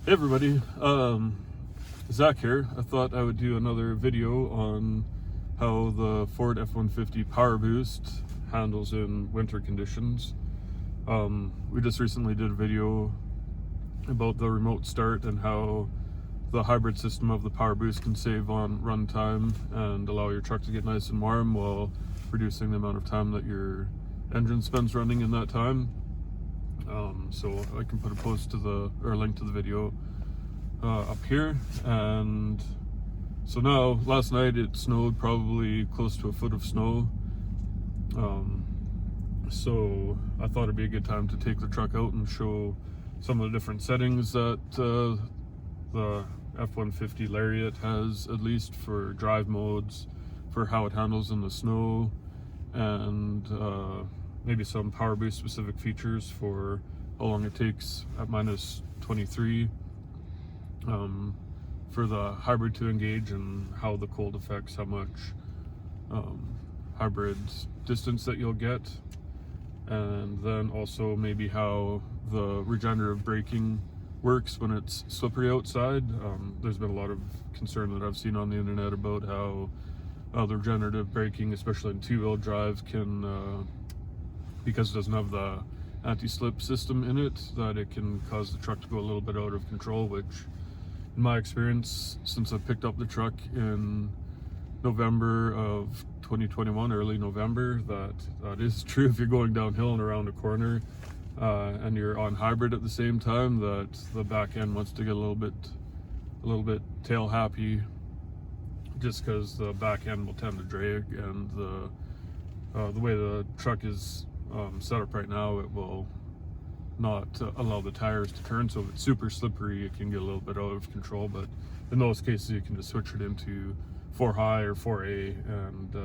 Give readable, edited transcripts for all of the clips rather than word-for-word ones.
Hey everybody, Zach here. I thought I would do another video on how the Ford F-150 Powerboost handles in winter conditions. We just recently did a video about the remote start and how the hybrid system of the Powerboost can save on run time and allow your truck to get nice and warm while reducing the amount of time that your engine spends running in that time. So I can put a post to or a link to the video up here. And so now, last night it snowed probably close to a foot of snow. So I thought it'd be a good time to take the truck out and show some of the different settings that the F-150 Lariat has, at least for drive modes, for how it handles in the snow, and maybe some Powerboost specific features for how long it takes at minus 23 for the hybrid to engage, and how the cold affects how much hybrid distance that you'll get, and then also maybe how the regenerative braking works when it's slippery outside. There's been a lot of concern that I've seen on the internet about how the regenerative braking, especially in two-wheel drive, can because it doesn't have the anti-slip system in it, that it can cause the truck to go a little bit out of control, which in my experience, since I picked up the truck in November of 2021, early November, that is true. If you're going downhill and around a corner and you're on hybrid at the same time, that the back end wants to get a little bit tail happy, just because the back end will tend to drag, and the way the truck is set up right now, it will not allow the tires to turn. So if it's super slippery, it can get a little bit out of control, but in those cases you can just switch it into 4 high or 4A, and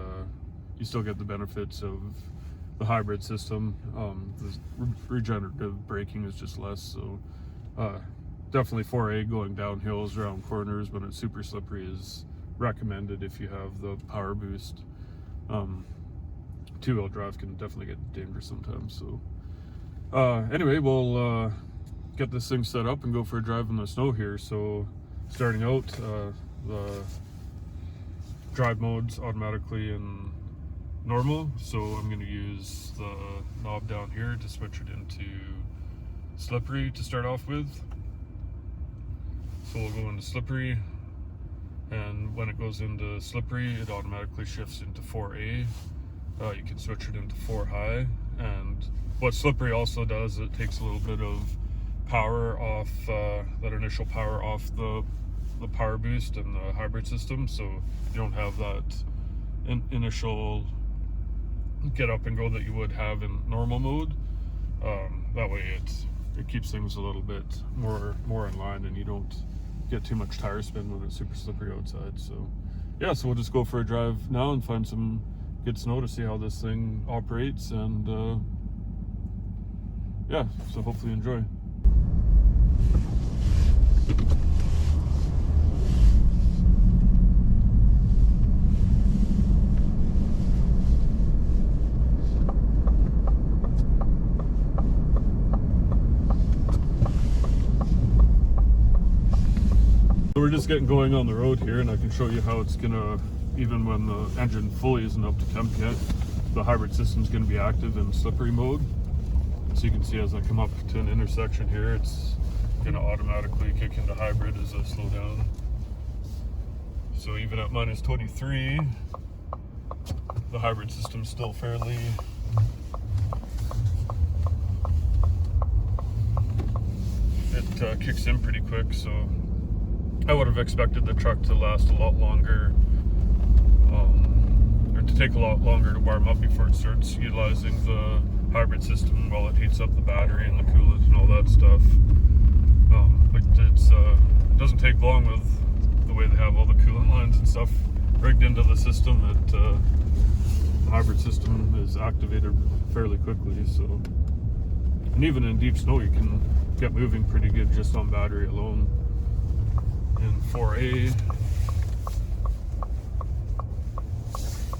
you still get the benefits of the hybrid system. The regenerative braking is just less, so definitely 4A going down hills, around corners when it's super slippery is recommended if you have the Powerboost. Two-wheel drive can definitely get dangerous sometimes. So anyway, we'll get this thing set up and go for a drive in the snow here. So starting out, the drive mode's automatically in normal, so I'm going to use the knob down here to switch it into slippery to start off with. So we'll go into slippery, and when it goes into slippery, it automatically shifts into 4A. You can switch it into 4 high, and what slippery also does, it takes a little bit of power off, that initial power off the Powerboost and the hybrid system, so you don't have that initial get up and go that you would have in normal mode. That way it keeps things a little bit more in line, and you don't get too much tire spin when it's super slippery outside. So yeah, so we'll just go for a drive now and find some good snow to see how this thing operates, and yeah, so hopefully you enjoy. So we're just getting going on the road here, and I can show you how it's gonna, even when the engine fully isn't up to temp yet, the hybrid system's gonna be active in slippery mode. So you can see as I come up to an intersection here, it's gonna automatically kick into hybrid as I slow down. So even at minus 23, the hybrid system's still fairly kicks in pretty quick. So I would have expected the truck to last a lot longer, or to take a lot longer to warm up before it starts utilizing the hybrid system while it heats up the battery and the coolant and all that stuff. But it doesn't take long with the way they have all the coolant lines and stuff rigged into the system, that the hybrid system is activated fairly quickly. So, and even in deep snow, you can get moving pretty good just on battery alone. In 4A,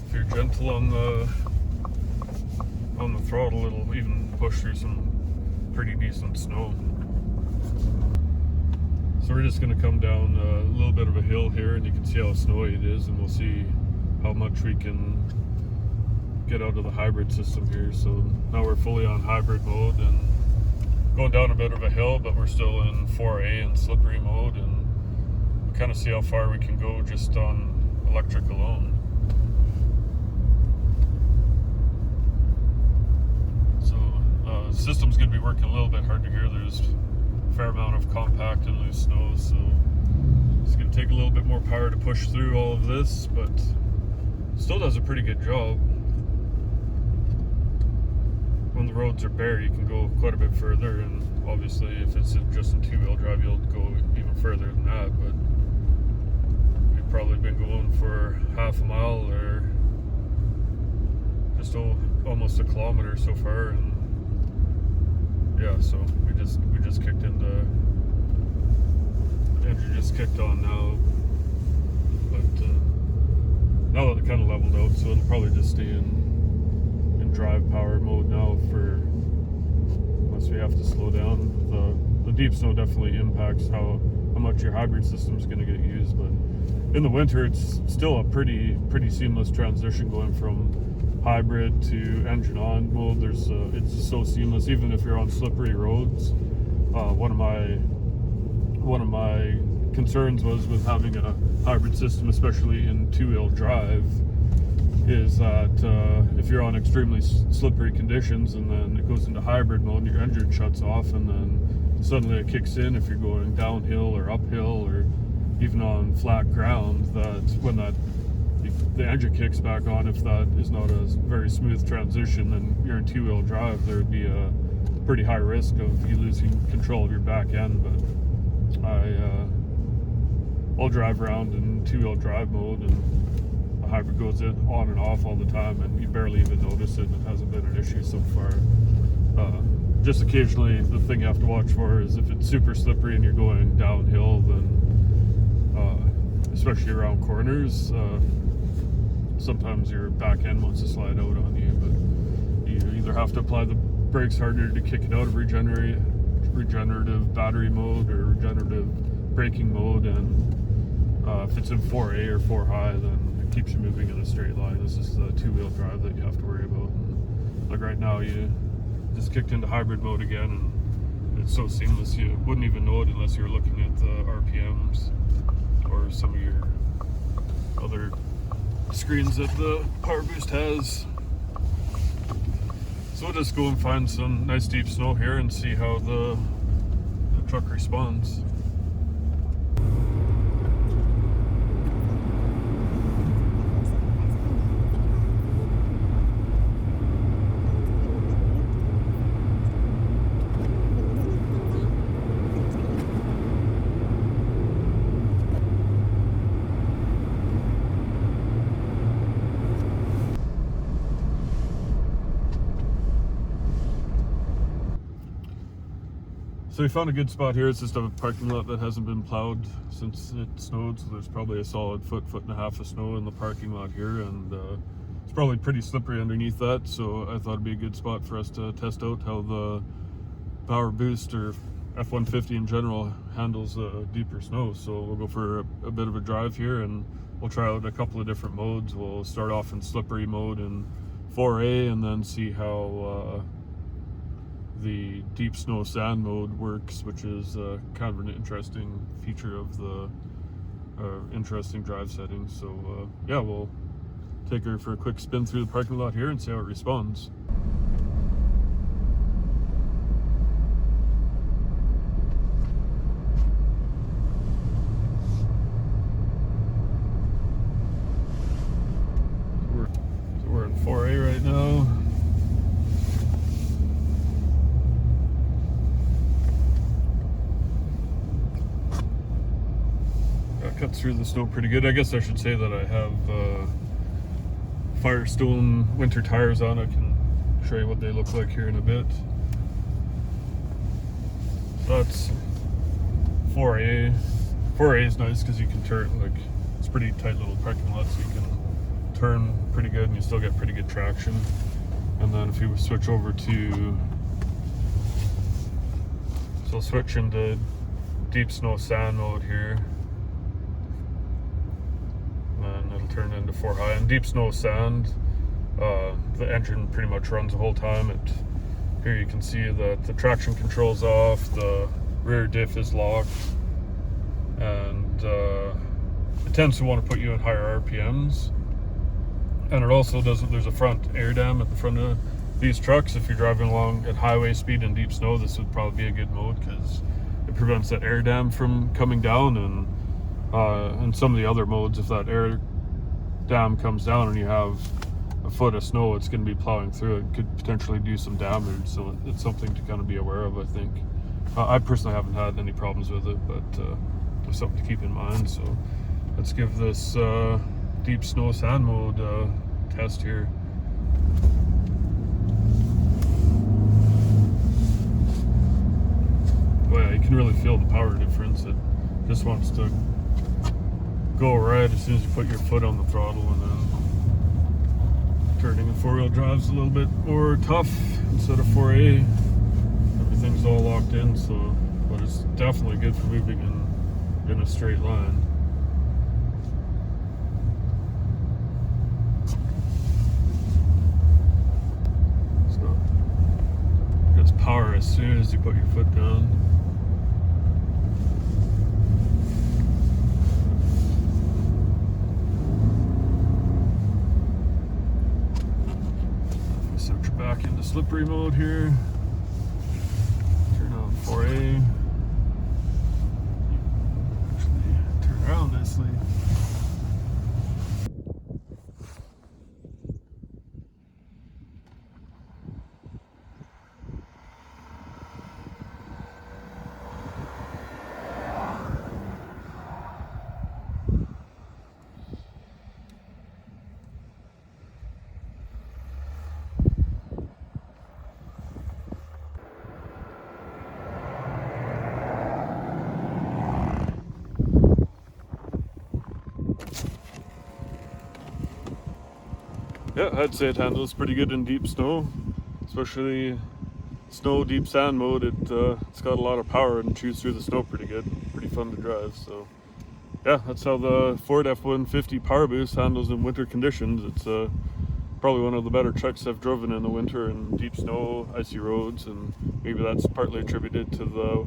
if you're gentle on the throttle, it'll even push through some pretty decent snow. So we're just going to come down a little bit of a hill here, and you can see how snowy it is, and we'll see how much we can get out of the hybrid system here. So now we're fully on hybrid mode and going down a bit of a hill, but we're still in 4A and slippery mode, and we'll kind of see how far we can go just on electric alone. So the system's going to be working a little bit harder here. There's a fair amount of compact and loose snow, so it's going to take a little bit more power to push through all of this, but still does a pretty good job. When the roads are bare, you can go quite a bit further, and obviously if it's just in two-wheel drive, you'll go even further than that, but we've probably been going for half a mile or just almost a kilometer so far, and yeah, so we just kicked into, engine just kicked on now, but now that it kind of leveled out, so it'll probably just stay in drive power mode now for unless we have to slow down. The deep snow definitely impacts how much your hybrid system is going to get used, but in the winter it's still a pretty seamless transition going from hybrid to engine on mode. It's just so seamless, even if you're on slippery roads. One of my concerns was with having a hybrid system, especially in two-wheel drive, is that if you're on extremely slippery conditions and then it goes into hybrid mode and your engine shuts off, and then suddenly it kicks in if you're going downhill or uphill or even on flat ground, that when the engine kicks back on, if that is not a very smooth transition and you're in two-wheel drive, there would be a pretty high risk of you losing control of your back end. But I'll drive around in two-wheel drive mode, and hybrid goes in on and off all the time, and you barely even notice it, and it hasn't been an issue so far. Just occasionally the thing you have to watch for is if it's super slippery and you're going downhill, then especially around corners, sometimes your back end wants to slide out on you, but you either have to apply the brakes harder to kick it out of regenerative battery mode or regenerative braking mode, and if it's in 4A or 4 high, then keeps you moving in a straight line. This is the two-wheel drive that you have to worry about. And like right now, you just kicked into hybrid mode again, and it's so seamless you wouldn't even know it unless you were looking at the RPMs or some of your other screens that the Powerboost has. So we'll just go and find some nice deep snow here and see how the truck responds. So we found a good spot here. It's just a parking lot that hasn't been plowed since it snowed, so there's probably a solid foot and a half of snow in the parking lot here, and it's probably pretty slippery underneath that, so I thought it'd be a good spot for us to test out how the Powerboost or F-150 in general handles deeper snow. So we'll go for a bit of a drive here, and we'll try out a couple of different modes. We'll start off in slippery mode in 4A, and then see how the deep snow sand mode works, which is kind of an interesting feature of the interesting drive settings. So yeah, we'll take her for a quick spin through the parking lot here and see how it responds. So we're in 4A right now. Cut through the snow pretty good. I guess I should say that I have Firestone winter tires on. I can show you what they look like here in a bit. That's 4A. 4A is nice because you can turn, like, it's a pretty tight little parking lot, so you can turn pretty good and you still get pretty good traction. And then if you switch over to, so I'll switch into deep snow sand mode here. And it'll turn into 4 high. And deep snow sand, the engine pretty much runs the whole time. Here you can see that the traction control's off, the rear diff is locked, and it tends to want to put you in higher RPMs. And it also does, there's a front air dam at the front of these trucks. If you're driving along at highway speed in deep snow, this would probably be a good mode because it prevents that air dam from coming down. And some of the other modes, if that air dam comes down and you have a foot of snow, it's going to be plowing through it, could potentially do some damage. So it's something to kind of be aware of, I think. I personally haven't had any problems with it, but it's something to keep in mind. So let's give this deep snow sand mode test here. Well, yeah, you can really feel the power difference. It just wants to go right as soon as you put your foot on the throttle, and then turning in 4-wheel drive's a little bit more tough instead of 4A. Everything's all locked in, so, but it's definitely good for moving in a straight line. So it gets power as soon as you put your foot down. Switch back into slippery mode here. Turn on 4A. Actually, turn around nicely. Yeah, I'd say it handles pretty good in deep snow, especially snow deep sand mode. It's got a lot of power and chews through the snow pretty good. Pretty fun to drive. So yeah, that's how the Ford F-150 Powerboost handles in winter conditions. It's probably one of the better trucks I've driven in the winter in deep snow, icy roads, and maybe that's partly attributed to the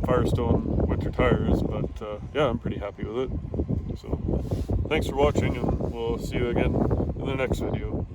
Firestone winter tires. But yeah, I'm pretty happy with it. So thanks for watching, and we'll see you again in the next video.